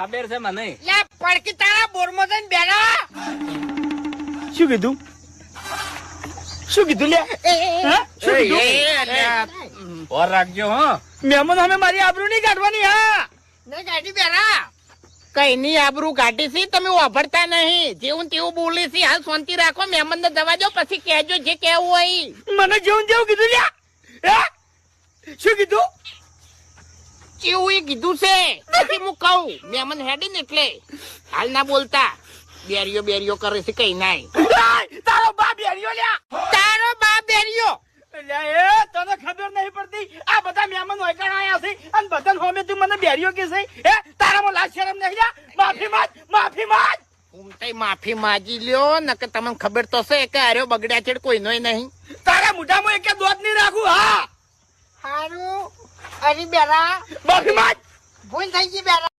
ખબર છે મને. લે પડકી તારા બોરમાં જઈને બેરા. શું કીધું લે હા? શું કીધું? ઓર રાખજો હો. મહેમાન સામે મારી આબરૂ નહીં કાઢવાની. હા નહીં ગાડી બેરા. કઈ ની આબરૂ કાઢી છે તમે વાપરતા નહીં. જેવું તેવું બોલી છે. હાલ શાંતિ રાખો. મહેમાન ને દવા દો પછી કહેજો જે કેવું હોય. મને જેવું જેવું કીધું લ્યા. હા? શું કીધું? કેવું એ કીધું છે પછી હું કહું. મહેમાન હેડી ને એટલે હાલ ના બોલતા. બેરીઓ કરે છે કઈ નાય. તારો બાપ બેરિયો લ્યા. તારો બાપ બેરીઓ. લ્યા એ તને ખબર નહીં પડતી. આ બધા મહેમાન ઓયકણ આયા છે અને બધા હોમે તું મને બેરિયો કે છે. હે તારામાં લાજ શરમ નહીં લ્યા. માફી માંગ. હું તઈ માફી માગી લ્યો નકર તમને ખબર તો છે કે આર્યો બગડ્યા છે કોઈનોય નહીં. તારા મોઢામાં એક દોત નહીં રાખું. હા હારું. અરે બેરા. માફી માંગ. ભૂલ થઈ ગઈ બેરા.